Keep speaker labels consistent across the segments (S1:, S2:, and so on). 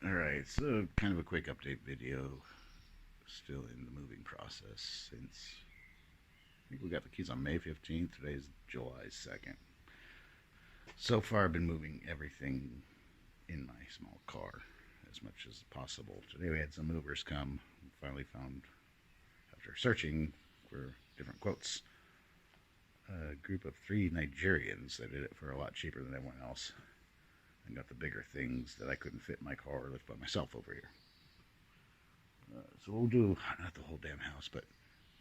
S1: Alright, so kind of a quick update video. Still in the moving process since I think we got the keys on May 15th. Today's July 2nd. So far I've been moving everything in my small car as much as possible. Today we had some movers come and finally found, after searching for different quotes, a group of 3 Nigerians that did it for a lot cheaper than everyone else. And got the bigger things that I couldn't fit in my car or lift by myself over here. So we'll do, not the whole damn house, but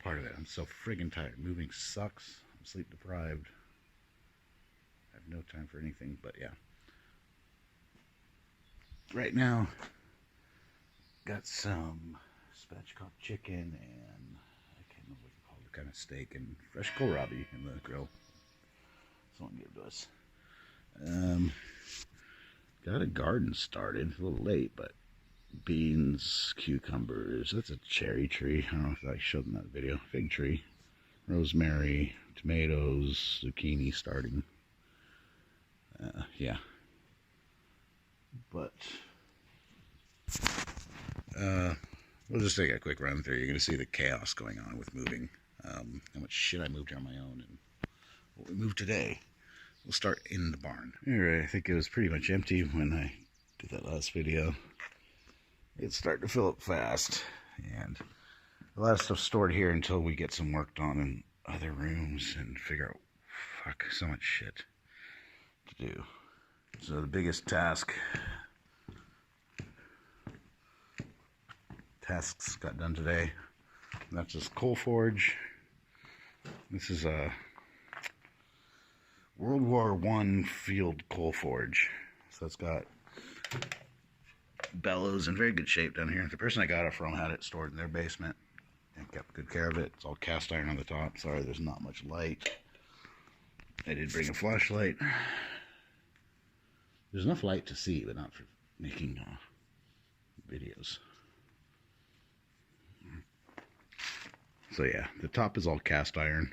S1: part of it. I'm so friggin' tired. Moving sucks. I'm sleep deprived. I have no time for anything, but yeah. Right now, got some spatchcock chicken and I can't remember what you call it, kind of steak and fresh kohlrabi in the grill. Someone gave it to us. Got a garden started, a little late, but beans, cucumbers, that's a cherry tree. I don't know if I showed them that video. Fig tree, rosemary, tomatoes, zucchini starting. Yeah. But we'll just take a quick run through. You're going to see the chaos going on with moving. How much shit I moved on my own and what we moved today. We'll start in the barn. Alright, I think it was pretty much empty when I did that last video. It's starting to fill up fast, and a lot of stuff stored here until we get some work done in other rooms and figure out, fuck, so much shit to do. So the biggest tasks got done today. That's this coal forge. This is a World War I field coal forge. So it's got bellows in very good shape down here. The person I got it from had it stored in their basement and kept good care of it. It's all cast iron on the top. Sorry, there's not much light. I did bring a flashlight. There's enough light to see, but not for making videos. So yeah, the top is all cast iron.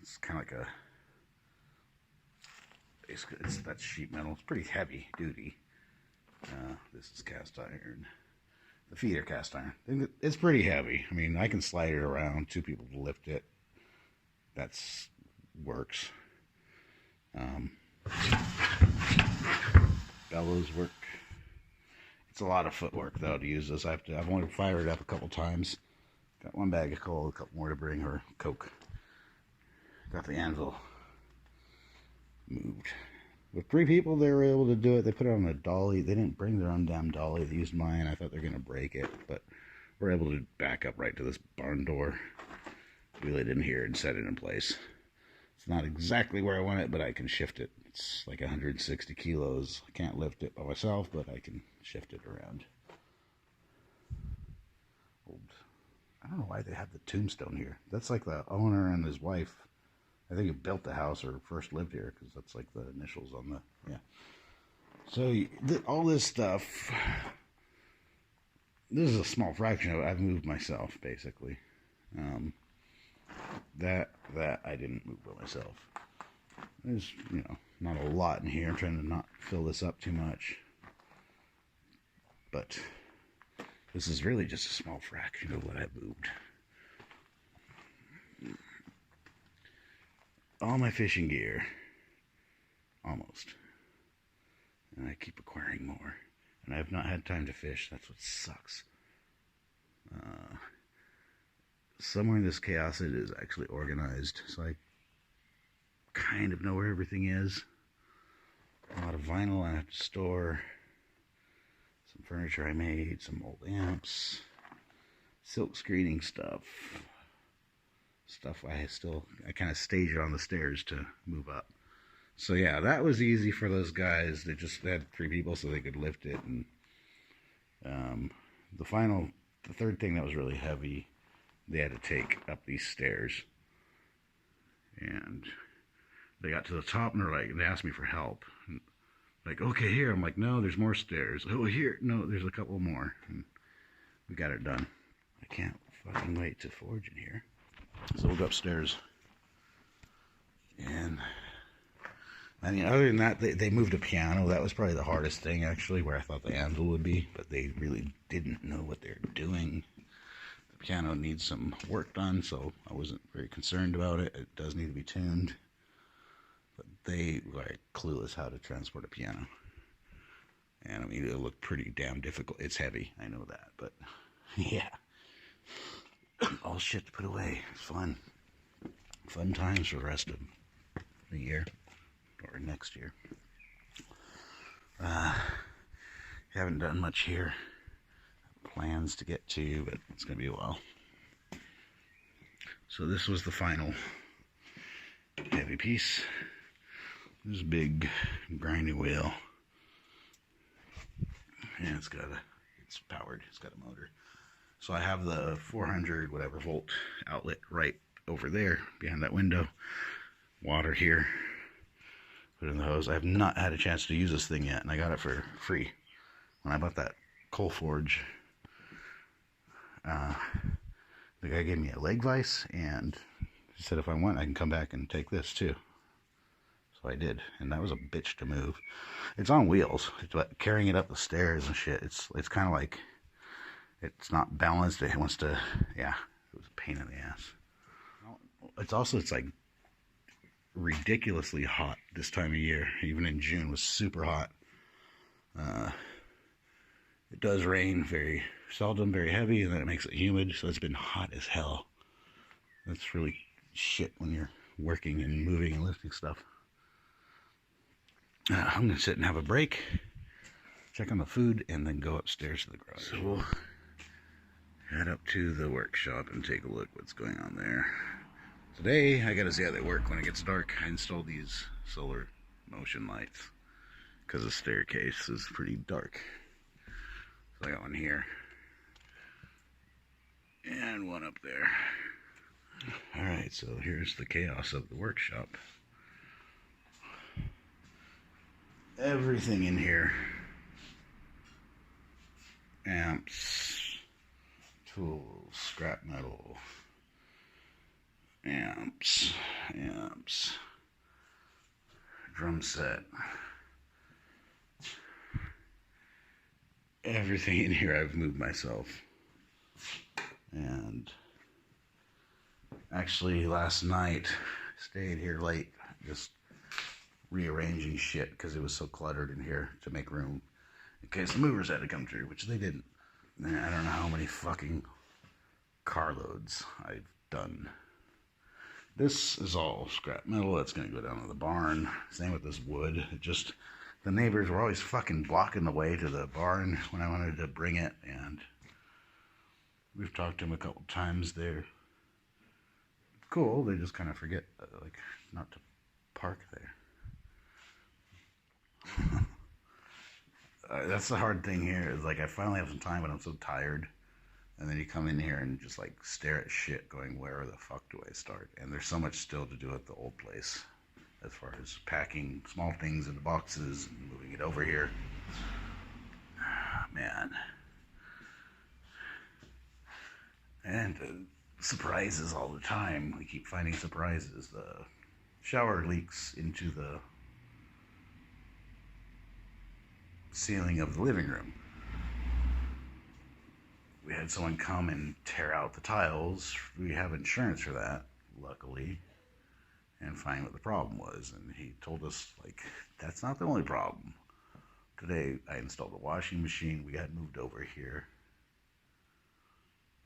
S1: It's kind of like that's sheet metal. It's pretty heavy duty. This is cast iron. The feet are cast iron. It's pretty heavy. I mean, I can slide it around. 2 people to lift it. That's works. Bellows work. It's a lot of footwork though to use this. I've only fired it up a couple times. Got 1 bag of coal, a couple more to bring, or coke. Got the anvil moved. With 3 people, they were able to do it. They put it on a dolly. They didn't bring their own damn dolly. They used mine. I thought they were going to break it, but we're able to back up right to this barn door, wheel it in here, and set it in place. It's not exactly where I want it, but I can shift it. It's like 160 kilos. I can't lift it by myself, but I can shift it around. I don't know why they have the tombstone here. That's like the owner and his wife. I think he built the house or first lived here, because that's like the initials on the, yeah. So all this stuff, this is a small fraction of it I've moved myself, basically. That I didn't move by myself. There's, not a lot in here. I'm trying to not fill this up too much. But this is really just a small fraction of what I moved. All my fishing gear, almost, and I keep acquiring more, and I've not had time to fish. That's what sucks. Somewhere in this chaos it is actually organized, so I kind of know where everything is. A lot of vinyl I have to store, some furniture I made, some old amps, silk screening stuff I kind of stage it on the stairs to move up. So yeah, that was easy for those guys. They had 3 people so they could lift it. And the third thing that was really heavy, they had to take up these stairs. And they got to the top and they asked me for help. And like, okay, here. I'm like, no, there's more stairs. Oh, here. No, there's a couple more. And we got it done. I can't fucking wait to forge in here. So we'll go upstairs and I mean, other than that, they moved a piano. That was probably the hardest thing, actually, where I thought the anvil would be, but they really didn't know what they're doing. The piano needs some work done, so I wasn't very concerned about it. It does need to be tuned, but they were clueless how to transport a piano. And I mean, it looked pretty damn difficult. It's heavy, I know that, but yeah. All shit to put away. It's fun. Fun times for the rest of the year. Or next year. Haven't done much here. Plans to get to, but it's going to be a while. So this was the final heavy piece. This big grinding wheel. And it's powered. It's got a motor. So I have the 400 whatever volt outlet right over there behind that window. Water here. Put it in the hose. I have not had a chance to use this thing yet, and I got it for free. When I bought that coal forge, the guy gave me a leg vise, and he said if I want, I can come back and take this too. So I did, and that was a bitch to move. It's on wheels, but carrying it up the stairs and shit, it's kind of like, it's not balanced. It wants to, yeah, it was a pain in the ass. It's like ridiculously hot this time of year. Even in June was super hot. It does rain very seldom, very heavy, and then it makes it humid, so it's been hot as hell. That's really shit when you're working and moving and lifting stuff. I'm gonna sit and have a break, check on the food, and then go upstairs to the garage. So we'll head up to the workshop and take a look what's going on there. Today, I gotta see how they work when it gets dark. I installed these solar motion lights because the staircase is pretty dark. So I got one here and one up there. Alright, so here's the chaos of the workshop. Everything in here. Amps, tools, scrap metal, amps, drum set. Everything in here I've moved myself. And actually last night, stayed here late, just rearranging shit because it was so cluttered in here to make room in case the movers had to come through, which they didn't. And I don't know how many fucking carloads I've done. This is all scrap metal that's going to go down to the barn. Same with this wood. The neighbors were always fucking blocking the way to the barn when I wanted to bring it, and we've talked to them a couple times. They're cool. They just kind of forget, like, not to park there. That's the hard thing here, is like I finally have some time, but I'm so tired. And then you come in here and just like stare at shit going, where the fuck do I start? And there's so much still to do at the old place as far as packing small things into boxes and moving it over here. Man. And surprises all the time. We keep finding surprises. The shower leaks into the ceiling of the living room. We had someone come and tear out the tiles. We have insurance for that, luckily, and find what the problem was. And he told us, like, that's not the only problem. Today, I installed a washing machine. We got moved over here.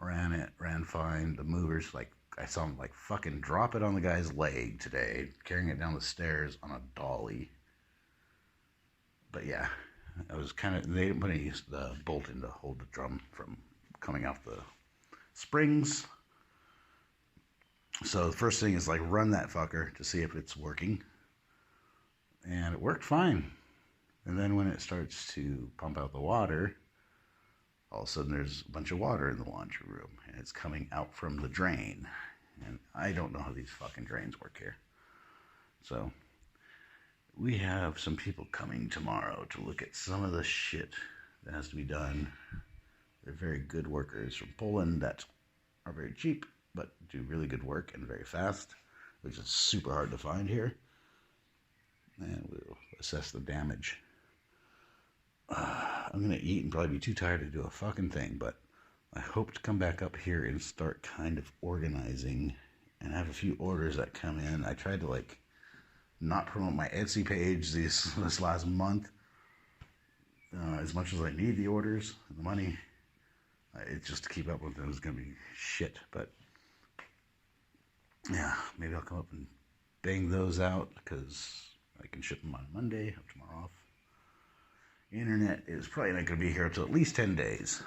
S1: Ran fine. The movers, like, I saw him, like, fucking drop it on the guy's leg today, carrying it down the stairs on a dolly. But yeah, I was they didn't put any bolt in to hold the drum from coming off the springs. So the first thing is like run that fucker to see if it's working. And it worked fine. And then when it starts to pump out the water, all of a sudden there's a bunch of water in the laundry room and it's coming out from the drain. And I don't know how these fucking drains work here. So we have some people coming tomorrow to look at some of the shit that has to be done. They're very good workers from Poland that are very cheap, but do really good work and very fast, which is super hard to find here. and we'll assess the damage. I'm going to eat and probably be too tired to do a fucking thing, but I hope to come back up here and start kind of organizing and have a few orders that come in. I tried to like not promote my Etsy page this last month as much as I need the orders and the money. It's just to keep up with them is going to be shit, but yeah, maybe I'll come up and bang those out because I can ship them on Monday, have tomorrow off. Internet is probably not going to be here until at least 10 days.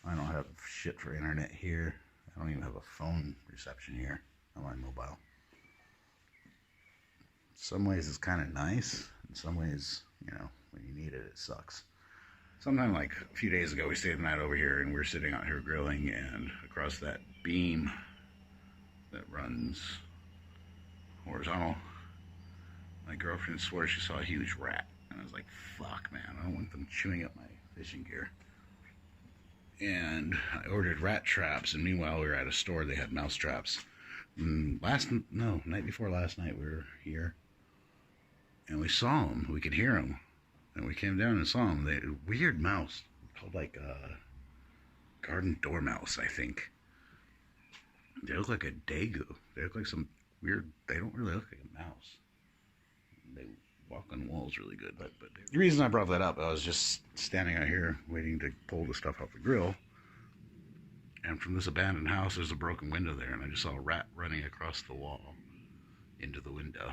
S1: I don't have shit for internet here. I don't even have a phone reception here on my mobile. In some ways it's kind of nice. In some ways, you know, when you need it, it sucks. Sometime like a few days ago, we stayed the night over here and we're sitting out here grilling, and across that beam that runs horizontal, my girlfriend swore she saw a huge rat. And I was like, fuck, man, I don't want them chewing up my fishing gear. And I ordered rat traps, and meanwhile we were at a store, they had mouse traps. And night before last night we were here, and we saw them, we could hear them, and we came down and saw them. They weird mouse, called like a garden dormouse, I think. They look like a dagu. They look like some weird, they don't really look like a mouse. They walk on walls really good. But the reason I brought that up, I was just standing out here waiting to pull the stuff off the grill, and from this abandoned house there's a broken window there, and I just saw a rat running across the wall into the window.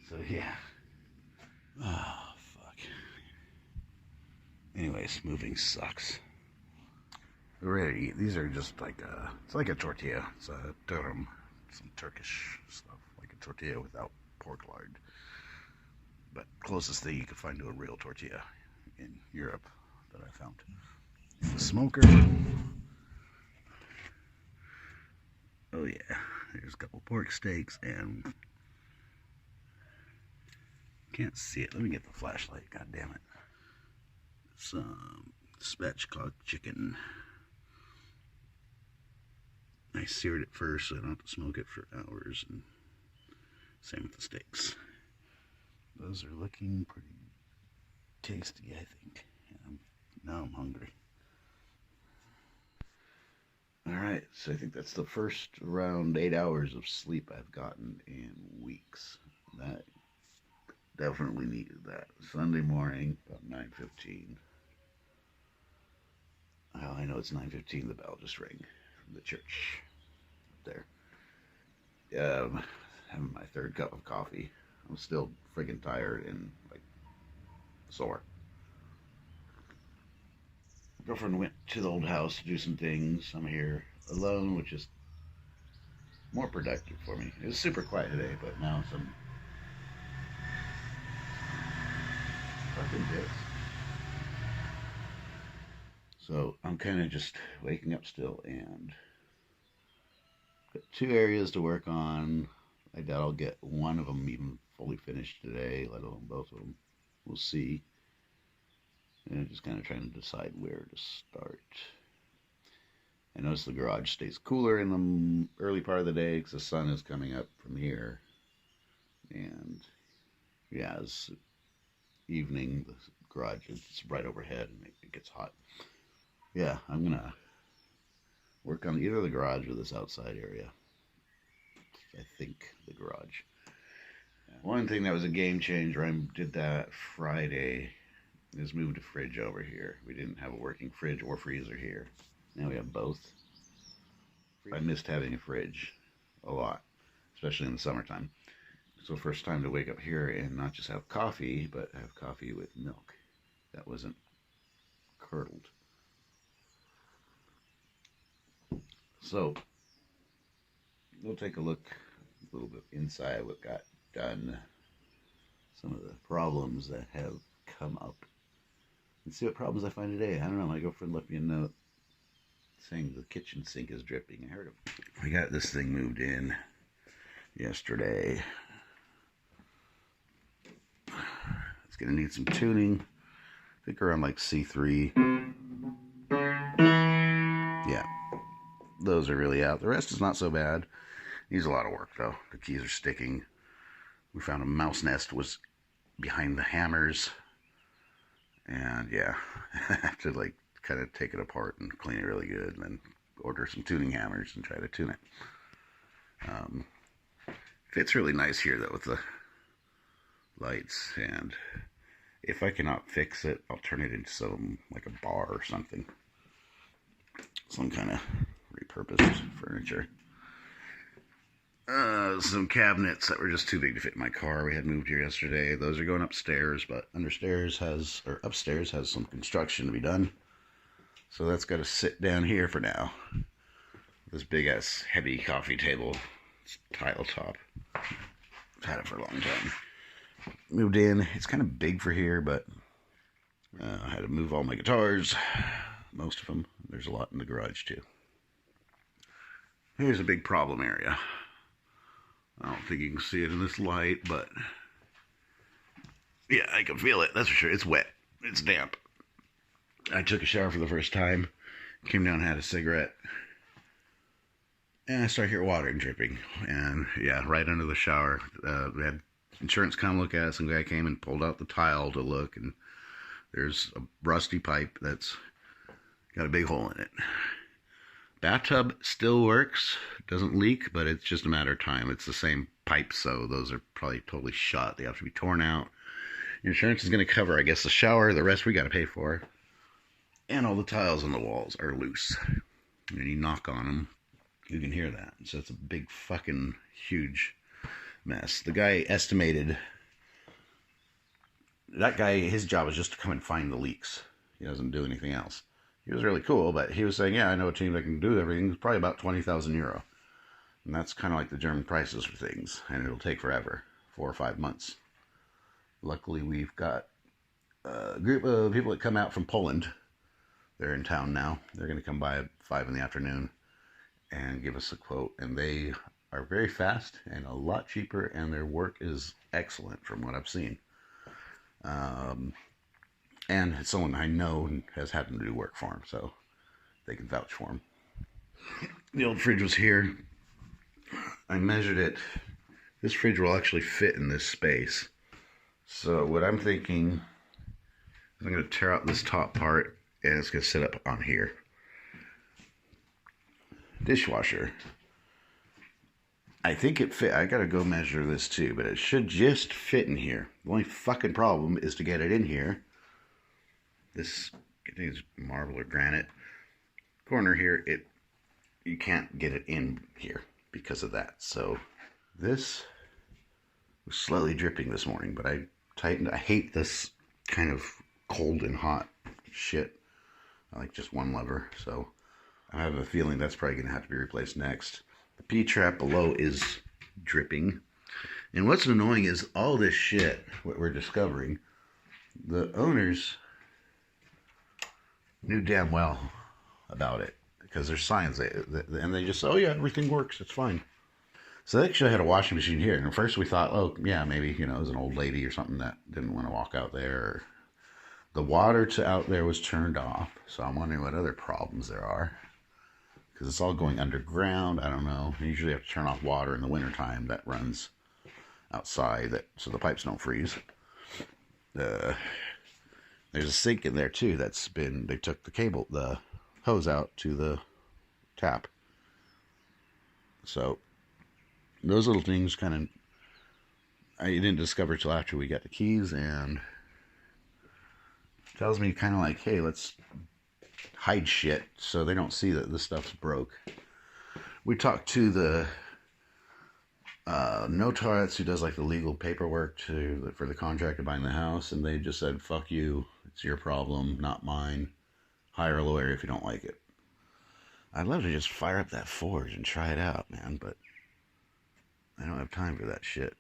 S1: So yeah. Oh fuck. Anyways, moving sucks. We're ready to eat. These are just like it's like a tortilla. It's a durum, some Turkish stuff, like a tortilla without pork lard. But closest thing you could find to a real tortilla in Europe that I found. The smoker. Oh yeah, there's a couple pork steaks, and can't see it. Let me get the flashlight. God damn it. Some spatchcock chicken. I seared it first so I don't have to smoke it for hours, and same with the steaks. Those are looking pretty tasty, I think. Now I'm hungry. Alright, so I think that's the first around 8 hours of sleep I've gotten in weeks. That definitely needed that. Sunday morning, about 9:15. Well, I know it's 9:15, the bell just rang from the church up there. Having my third cup of coffee. I'm still friggin' tired and like sore. Girlfriend went to the old house to do some things. I'm here alone, which is more productive for me. It was super quiet today, but now some fucking bits. So I'm kind of just waking up still, and got 2 areas to work on. I doubt I'll get one of them even fully finished today, let alone both of them. We'll see. And I'm just kind of trying to decide where to start. I notice the garage stays cooler in the early part of the day because the sun is coming up from here. And yeah, it's evening, the garage is right overhead and it gets hot. Yeah, I'm going to work on either the garage or this outside area. I think the garage. One thing that was a game changer, I did that Friday, is moved a fridge over here. We didn't have a working fridge or freezer here. Now we have both. I missed having a fridge a lot, especially in the summertime. So first time to wake up here and not just have coffee, but have coffee with milk that wasn't curdled. So we'll take a look a little bit inside what got done, some of the problems that have come up, and see what problems I find today. I don't know, my girlfriend left me a note saying the kitchen sink is dripping. I heard of it. We got this thing moved in yesterday. It's gonna need some tuning. I think around like C3. Yeah, those are really out. The rest is not so bad. Needs a lot of work though. The keys are sticking. We found a mouse nest was behind the hammers, and yeah, I have to like kind of take it apart and clean it really good, and then order some tuning hammers and try to tune it. Fits really nice here though with the lights, and if I cannot fix it, I'll turn it into some like a bar or something, some kind of repurposed furniture. Some cabinets that were just too big to fit in my car. We had moved here yesterday. Those are going upstairs, but upstairs has some construction to be done. So that's got to sit down here for now. This big ass heavy coffee table, it's tile top. I've had it for a long time. Moved in. It's kind of big for here, but I had to move all my guitars, most of them. There's a lot in the garage too. Here's a big problem area. I don't think you can see it in this light, but yeah, I can feel it, that's for sure. It's wet. It's damp. I took a shower for the first time, came down and had a cigarette, and I started hearing water dripping. And yeah, right under the shower, we had insurance come look at us. Some guy came and pulled out the tile to look, and there's a rusty pipe that's got a big hole in it. Bathtub still works, doesn't leak, but it's just a matter of time. It's the same pipes, so those are probably totally shot. They have to be torn out. Insurance is going to cover, I guess, the shower. The rest we got to pay for. And all the tiles on the walls are loose. And you knock on them, you can hear that. So it's a big fucking huge mess. The guy estimated, that guy, his job is just to come and find the leaks. He doesn't do anything else. He was really cool, but he was saying, yeah, I know a team that can do everything. It's probably about 20,000 euro. And that's kind of like the German prices for things. And it'll take forever, 4 or 5 months. Luckily, we've got a group of people that come out from Poland. They're in town now. They're going to come by at 5 in the afternoon and give us a quote. And they are very fast and a lot cheaper, and their work is excellent from what I've seen. And it's someone I know has had them do work for him, so they can vouch for him. The old fridge was here. I measured it. This fridge will actually fit in this space. So what I'm thinking is I'm going to tear out this top part, and it's going to sit up on here. Dishwasher. I think it fit. I got to go measure this too, but it should just fit in here. The only fucking problem is to get it in here. This, I think it's marble or granite. Corner here, you can't get it in here because of that. So this was slightly dripping this morning, but I tightened. I hate this kind of cold and hot shit. I like just one lever, so I have a feeling that's probably going to have to be replaced next. The P-trap below is dripping. And what's annoying is all this shit, what we're discovering, the owners knew damn well about it, because there's signs, and they just say, oh yeah, everything works, it's fine. So they actually had a washing machine here, and at first we thought, oh yeah, maybe, it was an old lady or something that didn't want to walk out there. The water to out there was turned off, so I'm wondering what other problems there are, because it's all going underground. I don't know. You usually have to turn off water in the wintertime that runs outside, so the pipes don't freeze. There's a sink in there too they took the hose out to the tap. So those little things kind of, I didn't discover till after we got the keys, and tells me kind of like, hey, let's hide shit so they don't see that this stuff's broke. We talked to the notaris who does like the legal paperwork for the contractor buying the house, and they just said, fuck you, it's your problem, not mine. Hire a lawyer if you don't like it. I'd love to just fire up that forge and try it out, man, but I don't have time for that shit.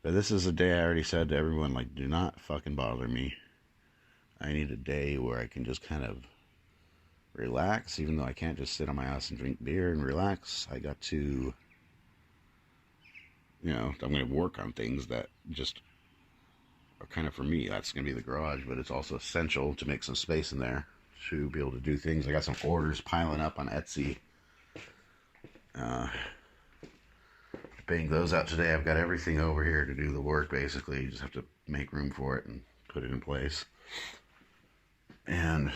S1: But this is a day I already said to everyone, like, do not fucking bother me. I need a day where I can just kind of relax, even though I can't just sit on my ass and drink beer and relax. I got to, I'm going to work on things that just are kind of for me. That's going to be the garage, but it's also essential to make some space in there to be able to do things. I got some orders piling up on Etsy. Painting those out today. I've got everything over here to do the work, basically. You just have to make room for it and put it in place. And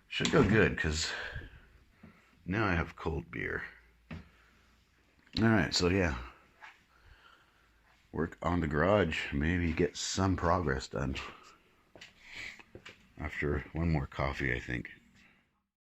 S1: should go good, because now I have cold beer. Alright, so yeah. Work on the garage. Maybe get some progress done. After one more coffee, I think.